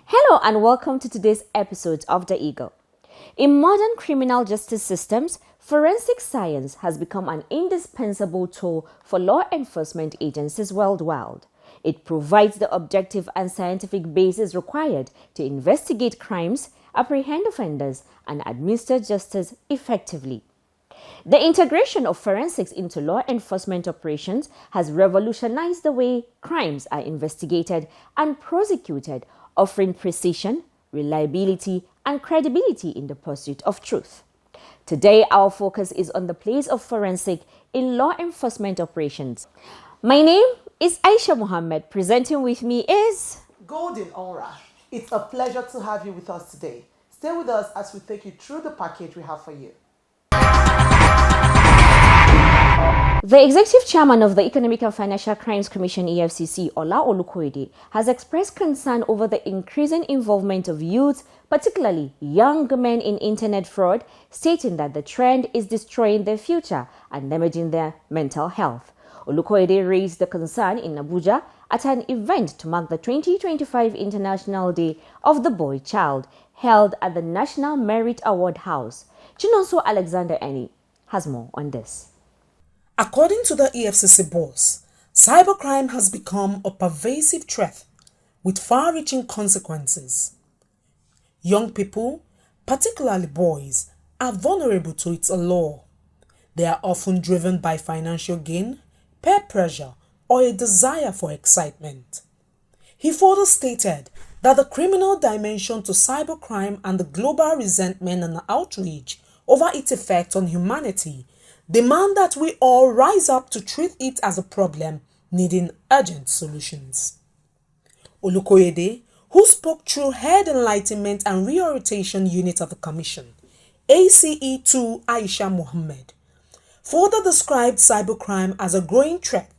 Hello and welcome to today's episode of The Eagle. In modern criminal justice systems, forensic science has become an indispensable tool for law enforcement agencies worldwide. It provides the objective and scientific basis required to investigate crimes, apprehend offenders, and administer justice effectively. The integration of forensics into law enforcement operations has revolutionized the way crimes are investigated and prosecuted, offering precision, reliability, and credibility in the pursuit of truth. Today, our focus is on the place of forensic in law enforcement operations. My name is Aisha Mohammed. Presenting with me is Golden Aura. It's a pleasure to have you with us today. Stay with us as we take you through the package we have for you. The Executive Chairman of the Economic and Financial Crimes Commission EFCC, Ola Olukoyede, has expressed concern over the increasing involvement of youths, particularly young men, in internet fraud, stating that the trend is destroying their future and damaging their mental health. Olukoyede raised the concern in Abuja at an event to mark the 2025 International Day of the Boy Child, held at the National Merit Award House. Chinonso Alexander Eni has more on this. According to the EFCC boss, cybercrime has become a pervasive threat with far-reaching consequences. Young people, particularly boys, are vulnerable to its allure. They are often driven by financial gain, peer pressure, or a desire for excitement. He further stated that the criminal dimension to cybercrime and the global resentment and outrage over its effect on humanity demand that we all rise up to treat it as a problem needing urgent solutions. Olukoyede, who spoke through Head Enlightenment and Reorientation Unit of the Commission, ACE2 Aisha Mohammed, further described cybercrime as a growing threat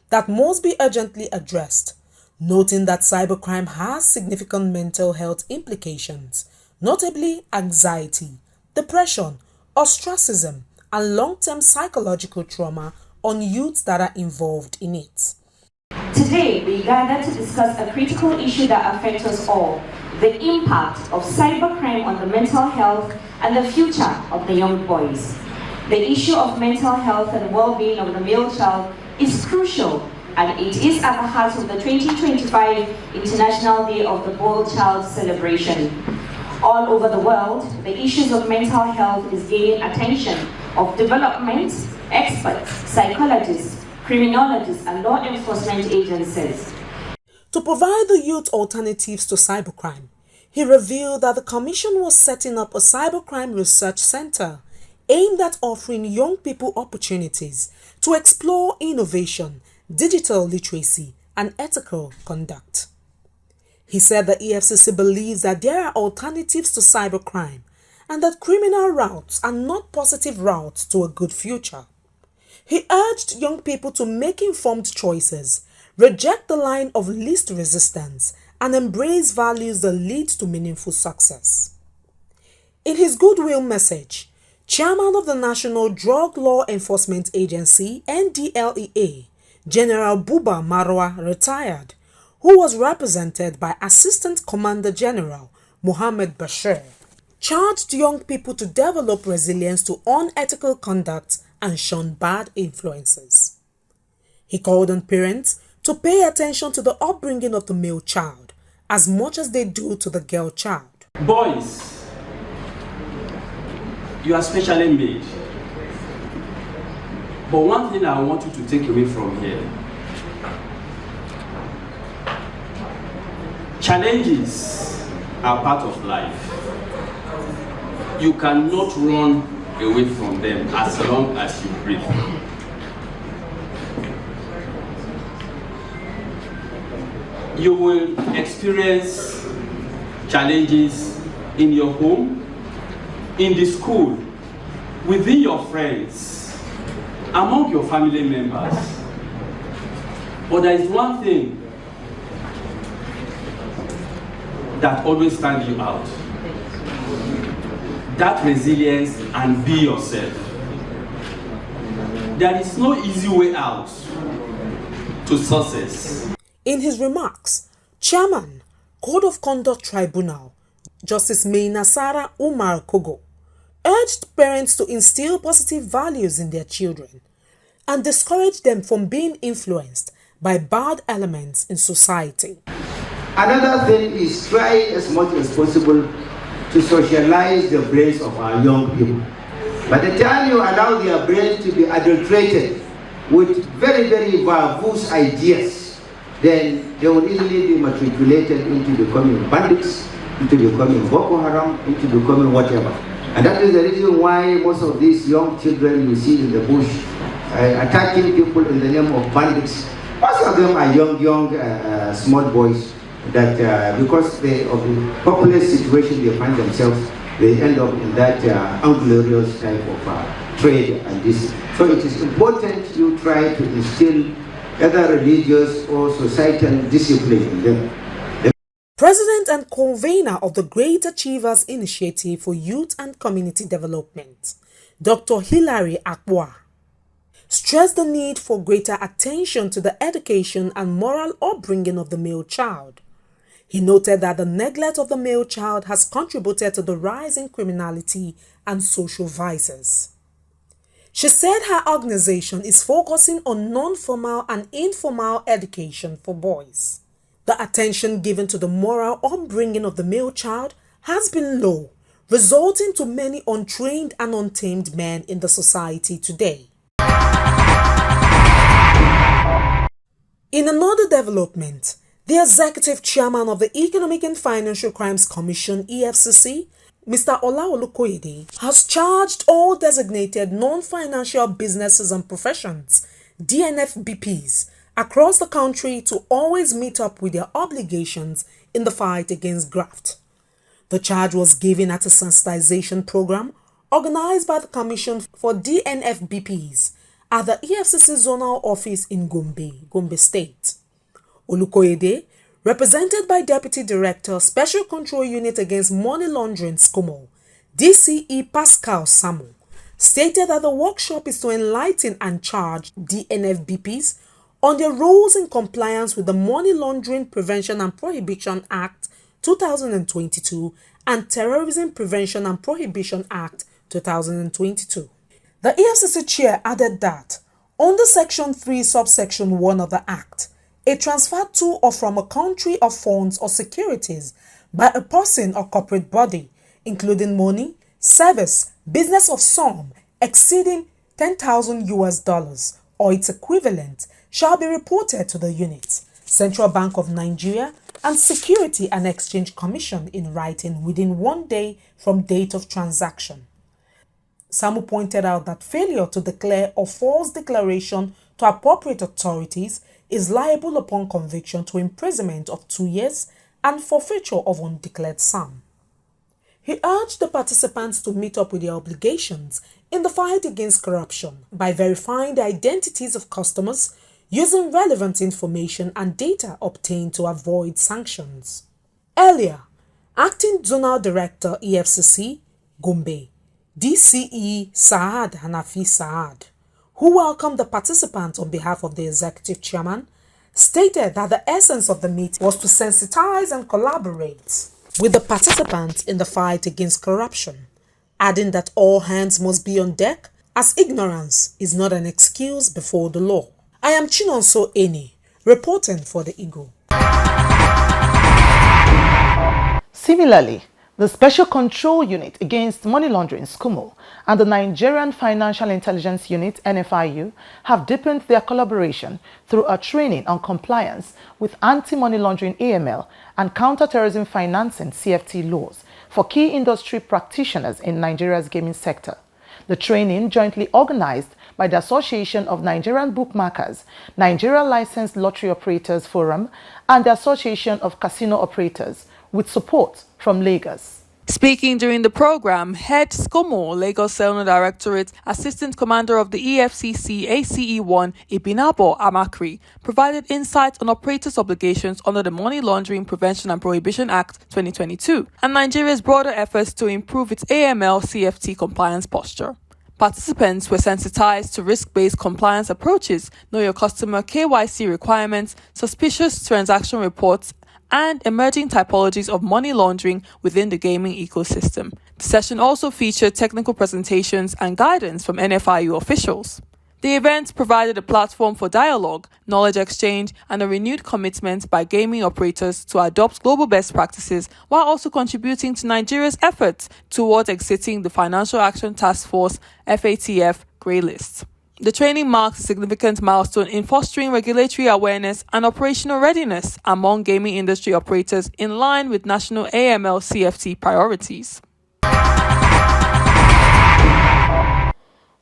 that must be urgently addressed, noting that cybercrime has significant mental health implications, notably anxiety, depression, ostracism, and long-term psychological trauma on youths that are involved in it. Today, we gather to discuss a critical issue that affects us all: the impact of cybercrime on the mental health and the future of the young boys. The issue of mental health and well-being of the male child is crucial, and it is at the heart of the 2025 International Day of the Boy Child celebration. All over the world, the issues of mental health is gaining attention of development, experts, psychologists, criminologists, and law enforcement agencies. To provide the youth alternatives to cybercrime, he revealed that the Commission was setting up a cybercrime research center aimed at offering young people opportunities to explore innovation, digital literacy, and ethical conduct. He said the EFCC believes that there are alternatives to cybercrime and that criminal routes are not positive routes to a good future. He urged young people to make informed choices, reject the line of least resistance, and embrace values that lead to meaningful success. In his goodwill message, Chairman of the National Drug Law Enforcement Agency, NDLEA, General Buba Marwa, retired, who was represented by Assistant Commander General Mohammed Bashir, charged young people to develop resilience to unethical conduct and shun bad influences. He called on parents to pay attention to the upbringing of the male child as much as they do to the girl child. Boys, you are specially made. But one thing I want you to take away from here: challenges are part of life. You cannot run away from them as long as you breathe. You will experience challenges in your home, in the school, within your friends, among your family members. But there is one thing that always stands you out. that resilience and be yourself. There is no easy way out to success. In his remarks, Chairman, Code of Conduct Tribunal, Justice Maina Sara Umar Kogo, urged parents to instill positive values in their children and discourage them from being influenced by bad elements in society. Another thing is try as much as possible to socialize the brains of our young people. By the time you allow their brains to be adulterated with very, very verbose ideas, then they will easily be matriculated into becoming bandits, into becoming Boko Haram, into becoming whatever. And that is the reason why most of these young children you see in the bush attacking people in the name of bandits. Most of them are young, small boys that because of the populous situation they find themselves, they end up in that unglorious type of trade and this. So it is important you try to instill either religious or societal discipline in them. President and convener of the Great Achievers Initiative for Youth and Community Development, Dr. Hilary Akwa, stressed the need for greater attention to the education and moral upbringing of the male child. He noted that the neglect of the male child has contributed to the rise in criminality and social vices. She said her organization is focusing on non-formal and informal education for boys. The attention given to the moral upbringing of the male child has been low, resulting to many untrained and untamed men in the society today. In another development, the executive chairman of the Economic and Financial Crimes Commission, EFCC, Mr. Olaolukoyede, has charged all designated non-financial businesses and professions, DNFBPs, across the country to always meet up with their obligations in the fight against graft. The charge was given at a sensitization program organized by the Commission for DNFBPs at the EFCC Zonal Office in Gombe State. Olukoyede, represented by Deputy Director, Special Control Unit Against Money Laundering SCOMO, DCE Pascal Samu, stated that the workshop is to enlighten and charge DNFBPs on their roles in compliance with the Money Laundering Prevention and Prohibition Act 2022 and Terrorism Prevention and Prohibition Act 2022. The EFCC chair added that, under Section 3, Subsection 1 of the Act, a transfer to or from a country of funds or securities by a person or corporate body, including money, service, business of sum exceeding $10,000 or its equivalent, shall be reported to the unit, Central Bank of Nigeria, and Security and Exchange Commission in writing within 1 day from date of transaction. Samu pointed out that failure to declare or false declaration to appropriate authorities is liable upon conviction to imprisonment of 2 years and forfeiture of undeclared sum. He urged the participants to meet up with their obligations in the fight against corruption by verifying the identities of customers, using relevant information and data obtained to avoid sanctions. Earlier, Acting Zonal Director EFCC, Gombe, DCE Saad Hanafi Saad, who welcomed the participants on behalf of the executive chairman, stated that the essence of the meeting was to sensitize and collaborate with the participants in the fight against corruption, adding that all hands must be on deck as ignorance is not an excuse before the law. I am Chinonso Eni, reporting for the Eagle. Similarly, the Special Control Unit Against Money Laundering SCOMO and the Nigerian Financial Intelligence Unit NFIU have deepened their collaboration through a training on compliance with anti-money laundering AML and counter-terrorism financing CFT laws for key industry practitioners in Nigeria's gaming sector. The training, jointly organized by the Association of Nigerian Bookmakers, Nigeria Licensed Lottery Operators Forum, and the Association of Casino Operators, with support from Lagos. Speaking during the program, Head SCOMO, Lagos Zonal Directorate, Assistant Commander of the EFCC ACE1, Ibinabo Amakri, provided insights on operators' obligations under the Money Laundering Prevention and Prohibition Act 2022 and Nigeria's broader efforts to improve its AML CFT compliance posture. Participants were sensitized to risk-based compliance approaches, know your customer KYC requirements, suspicious transaction reports, and emerging typologies of money laundering within the gaming ecosystem. The session also featured technical presentations and guidance from NFIU officials. The event provided a platform for dialogue, knowledge exchange, and a renewed commitment by gaming operators to adopt global best practices while also contributing to Nigeria's efforts towards exiting the Financial Action Task Force FATF grey list. The training marks a significant milestone in fostering regulatory awareness and operational readiness among gaming industry operators in line with national AML CFT priorities.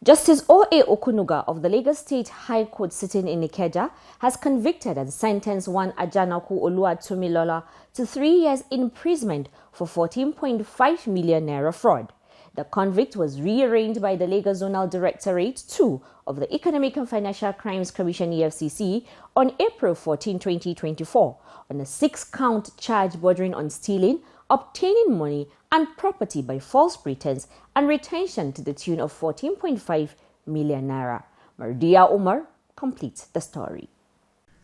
Justice O.A. Okunuga of the Lagos State High Court sitting in Ikeja has convicted and sentenced one Ajanaku Oluwatomilola to 3 years imprisonment for 14.5 million naira fraud. The convict was rearranged by the Lagos Zonal Directorate 2 of the Economic and Financial Crimes Commission EFCC on April 14, 2024 on a 6-count charge bordering on stealing, obtaining money and property by false pretense and retention to the tune of 14.5 million naira. Mardia Umar completes the story.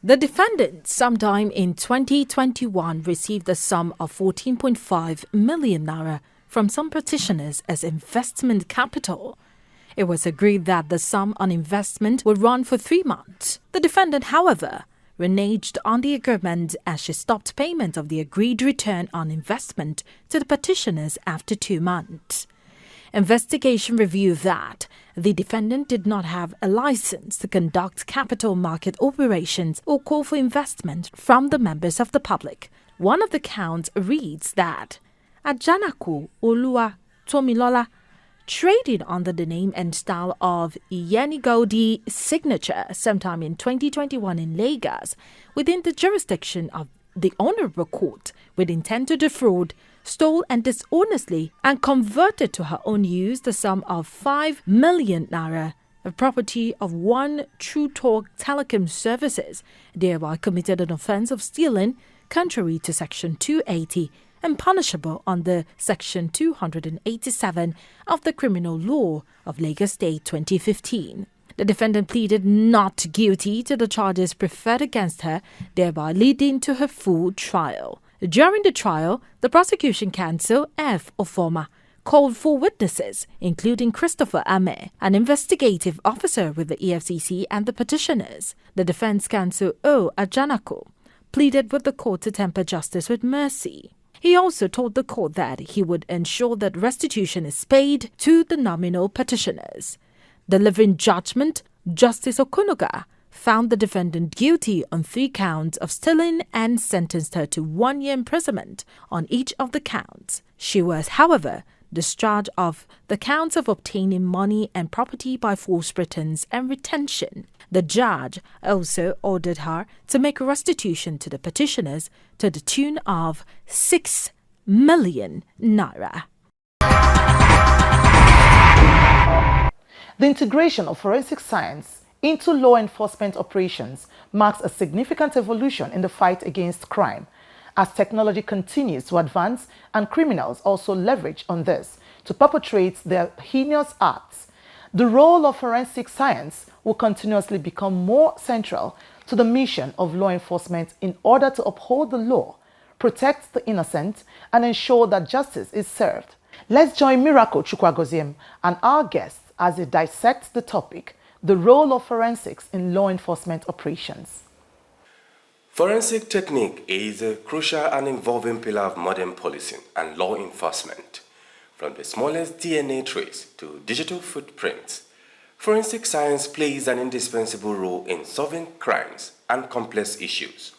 The defendant, sometime in 2021, received a sum of 14.5 million naira from some petitioners as investment capital. It was agreed that the sum on investment would run for 3 months. The defendant, however, reneged on the agreement as she stopped payment of the agreed return on investment to the petitioners after 2 months. Investigation revealed that the defendant did not have a license to conduct capital market operations or call for investment from the members of the public. One of the counts reads that Ajanaku Oluwatomilola traded under the name and style of Iyenigodi Signature sometime in 2021 in Lagos within the jurisdiction of the Honourable Court with intent to defraud, stole and dishonestly and converted to her own use the sum of 5 million naira of property of One True Talk Telecom Services, thereby committed an offence of stealing contrary to Section 280 and punishable under Section 287 of the Criminal Law of Lagos State 2015. The defendant pleaded not guilty to the charges preferred against her, thereby leading to her full trial. During the trial, the prosecution counsel F. Ofoma called for witnesses, including Christopher Ame, an investigative officer with the EFCC and the petitioners. The defense counsel O. Ajanako pleaded with the court to temper justice with mercy. He also told the court that he would ensure that restitution is paid to the nominal petitioners. Delivering judgment, Justice Okunuga found the defendant guilty on 3 counts of stealing and sentenced her to 1 year imprisonment on each of the counts. She was, however, discharged of the counts of obtaining money and property by false pretense and retention. The judge also ordered her to make restitution to the petitioners to the tune of 6 million naira. The integration of forensic science into law enforcement operations marks a significant evolution in the fight against crime, as technology continues to advance and criminals also leverage on this to perpetrate their heinous acts. The role of forensic science will continuously become more central to the mission of law enforcement in order to uphold the law, protect the innocent, and ensure that justice is served. Let's join Miracle Chukwagoziem and our guests as they dissect the topic, the role of forensics in law enforcement operations. Forensic technique is a crucial and involving pillar of modern policing and law enforcement. From the smallest DNA trace to digital footprints, forensic science plays an indispensable role in solving crimes and complex issues,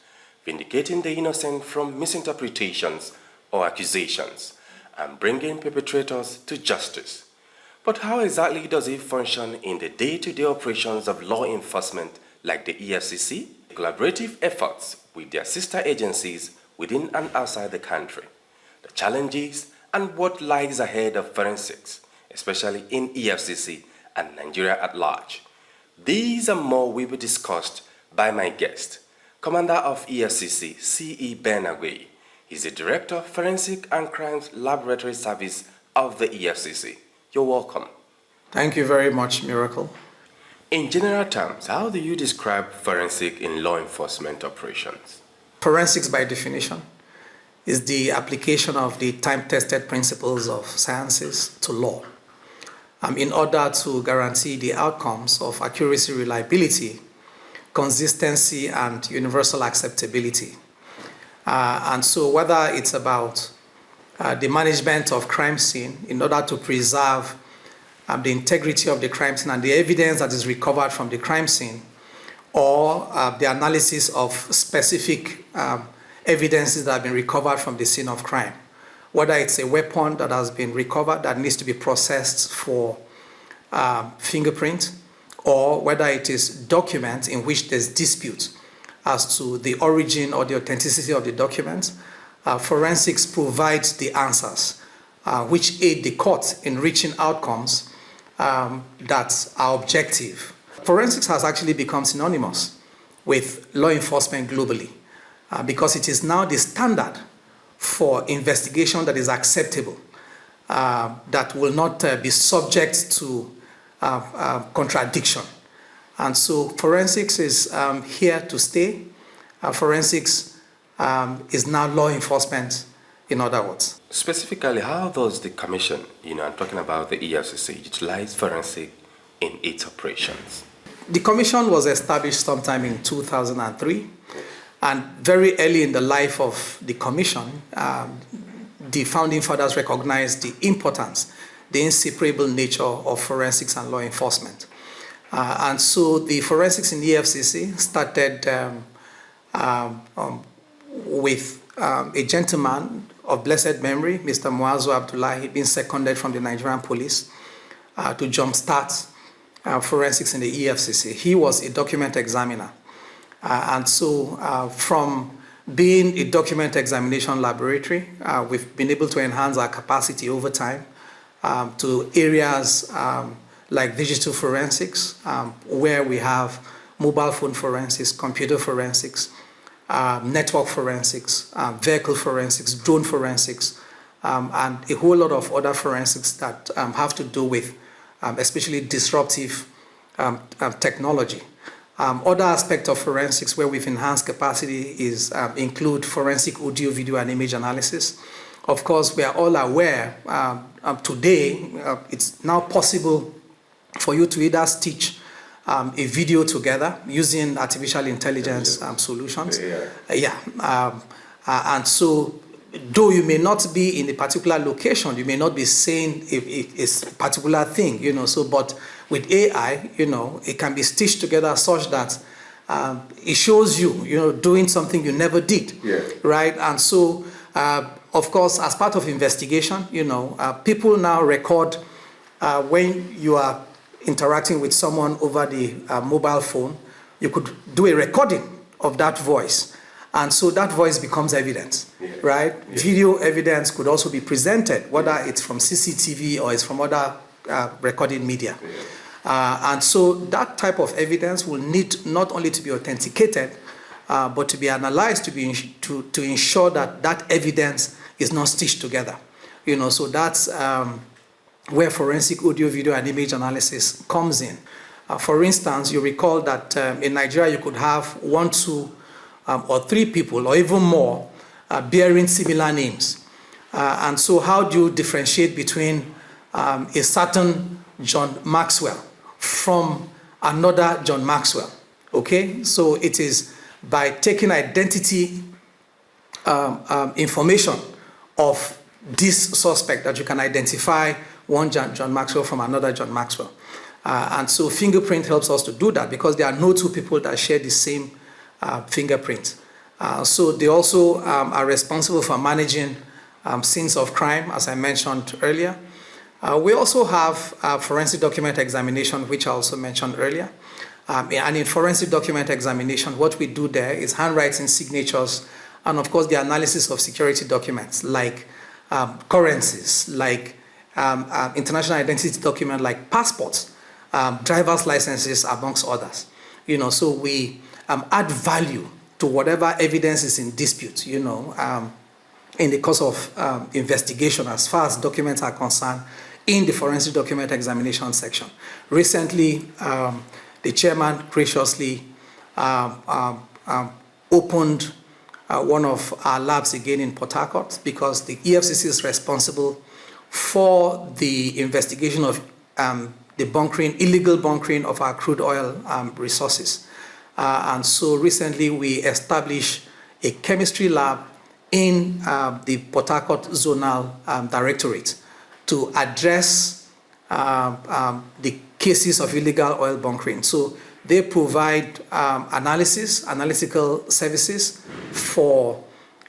vindicating the innocent from misinterpretations or accusations, and bringing perpetrators to justice. But how exactly does it function in the day-to-day operations of law enforcement like the EFCC? Collaborative efforts with their sister agencies within and outside the country, the challenges and what lies ahead of forensics, especially in EFCC and Nigeria at large. These and more will be discussed by my guest, Commander of EFCC, C.E. Benagwe. He's the Director of Forensic and Crimes Laboratory Service of the EFCC. You're welcome. Thank you very much, Miracle. In general terms, how do you describe forensic in law enforcement operations? Forensics, by definition, is the application of the time-tested principles of sciences to law in order to guarantee the outcomes of accuracy, reliability, consistency, and universal acceptability. And so whether it's about the management of crime scene in order to preserve the integrity of the crime scene and the evidence that is recovered from the crime scene, or the analysis of specific evidences that have been recovered from the scene of crime, whether it's a weapon that has been recovered that needs to be processed for fingerprint, or whether it is documents in which there's dispute as to the origin or the authenticity of the documents, forensics provides the answers which aid the court in reaching outcomes that are objective. Forensics has actually become synonymous with law enforcement globally because it is now the standard for investigation that is acceptable, that will not be subject to contradiction. And so forensics is here to stay. Forensics is now law enforcement, in other words. Specifically, how does the Commission, I'm talking about the EFCC, utilize forensic in its operations? The Commission was established sometime in 2003, and very early in the life of the Commission, the founding fathers recognized the importance, the inseparable nature of forensics and law enforcement. And so the forensics in the EFCC started with a gentleman of blessed memory, Mr. Muazu Abdullahi, being seconded from the Nigerian police to jumpstart forensics in the EFCC. He was a document examiner. And so from being a document examination laboratory, we've been able to enhance our capacity over time to areas like digital forensics, where we have mobile phone forensics, computer forensics, network forensics, vehicle forensics, drone forensics, and a whole lot of other forensics that have to do with especially disruptive technology. Other aspects of forensics where we've enhanced capacity include forensic audio, video, and image analysis. Of course, we are all aware today it's now possible for you to either stitch a video together using artificial intelligence solutions. And so, though you may not be in a particular location, you may not be saying a particular thing, but with AI, it can be stitched together such that it shows you, doing something you never did, right? And so, of course, as part of investigation, people now record when you are interacting with someone over the mobile phone, you could do a recording of that voice. And so that voice becomes evidence, right? Video evidence could also be presented, whether it's from CCTV or it's from other recorded media. And so that type of evidence will need not only to be authenticated, but to be analyzed to ensure that that evidence is not stitched together. So that's where forensic audio, video, and image analysis comes in. For instance, you recall that in Nigeria you could have 1, 2, or 3 people, or even more, bearing similar names. And so how do you differentiate between a certain John Maxwell from another John Maxwell? Okay, so it is by taking identity information of this suspect that you can identify one John Maxwell from another John Maxwell. And so fingerprint helps us to do that because there are no 2 people that share the same fingerprint. So they also are responsible for managing scenes of crime, as I mentioned earlier. We also have forensic document examination, which I also mentioned earlier. And in forensic document examination, what we do there is handwriting signatures and, of course, the analysis of security documents like currencies like international identity documents like passports, driver's licenses, amongst others. So we add value to whatever evidence is in dispute, in the course of investigation as far as documents are concerned in the forensic document examination section. Recently, the chairman graciously opened one of our labs again in Port Harcourt because the EFCC is responsible for the investigation of the illegal bunkering of our crude oil resources. And so recently we established a chemistry lab in the Port Harcourt Zonal Directorate to address the cases of illegal oil bunkering. So they provide analytical services for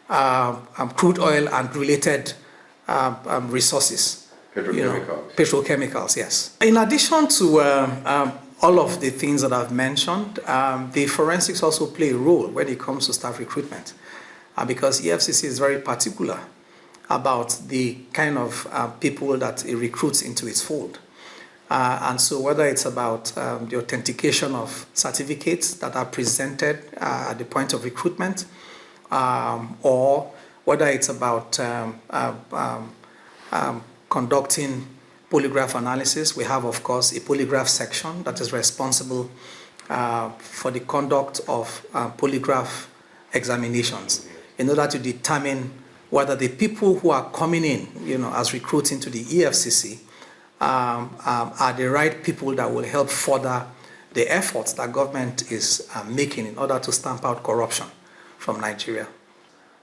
crude oil and related resources. Petrochemicals, yes. In addition to all of the things that I've mentioned, the forensics also play a role when it comes to staff recruitment, because EFCC is very particular about the kind of people that it recruits into its fold. And so whether it's about the authentication of certificates that are presented at the point of recruitment, or whether it's about conducting polygraph analysis. We have, of course, a polygraph section that is responsible for the conduct of polygraph examinations in order to determine whether the people who are coming in, as recruits into the EFCC are the right people that will help further the efforts that government is making in order to stamp out corruption from Nigeria.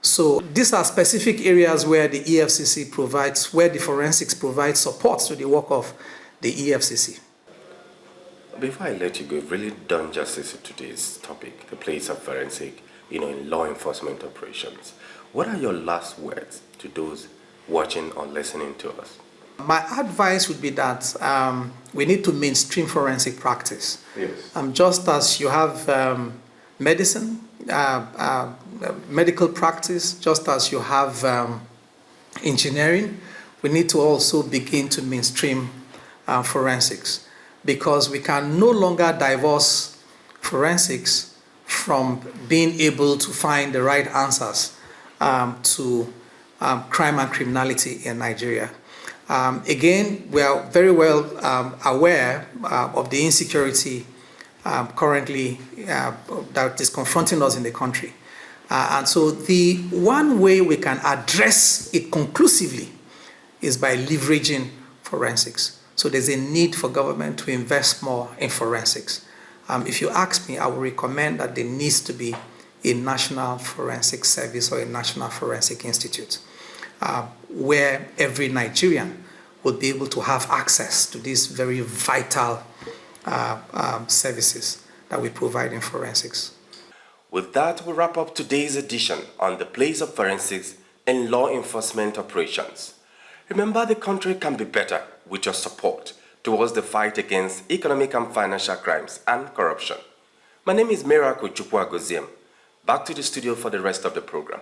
So these are specific areas where the EFCC provides, where the forensics provides support to the work of the EFCC. Before I let you go, you've really done justice to today's topic, the place of forensic, in law enforcement operations. What are your last words to those watching or listening to us? My advice would be that we need to mainstream forensic practice. Yes. Just as you have medicine, medical practice, just as you have engineering, we need to also begin to mainstream forensics, because we can no longer divorce forensics from being able to find the right answers to crime and criminality in Nigeria. Again, we are very well aware of the insecurity currently that is confronting us in the country. And so the one way we can address it conclusively is by leveraging forensics. So there's a need for government to invest more in forensics. If you ask me, I would recommend that there needs to be a national forensic service or a national forensic institute where every Nigerian will be able to have access to these very vital services that we provide in forensics. With that, we wrap up today's edition on the place of forensics in law enforcement operations. Remember, the country can be better with your support towards the fight against economic and financial crimes and corruption. My name is Miracle Chukwu-Agoziem. Back to the studio for the rest of the program.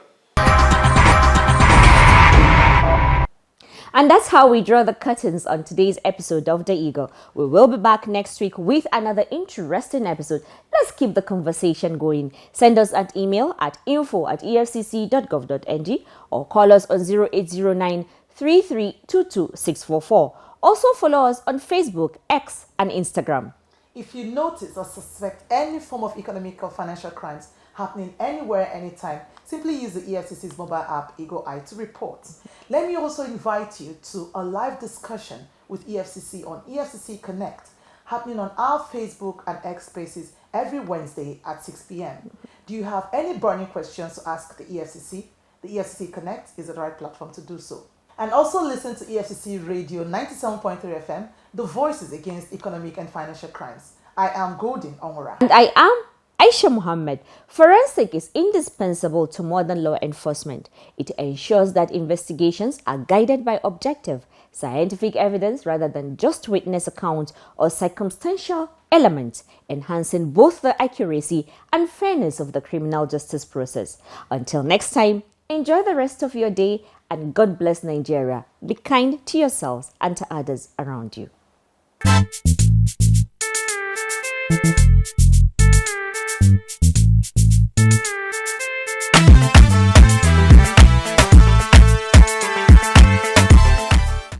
And that's how we draw the curtains on today's episode of The Eagle. We will be back next week with another interesting episode. Let's keep the conversation going. Send us an email at info@efcc.gov.ng or call us on 0809 3322 644. Also follow us on Facebook, X and Instagram. If you notice or suspect any form of economic or financial crimes happening anywhere, anytime, simply use the EFCC's mobile app, Eagle Eye, to report. Let me also invite you to a live discussion with EFCC on EFCC Connect, happening on our Facebook and X spaces every Wednesday at 6 p.m. Do you have any burning questions to ask the EFCC? The EFCC Connect is the right platform to do so. And also listen to EFCC Radio 97.3 FM, the voices against economic and financial crimes. I am Golden Onwara. And I am Aisha Muhammad. Forensic is indispensable to modern law enforcement. It ensures that investigations are guided by objective, scientific evidence rather than just witness accounts or circumstantial elements, enhancing both the accuracy and fairness of the criminal justice process. Until next time, Enjoy the rest of your day and God bless Nigeria. Be kind to yourselves and to others around you.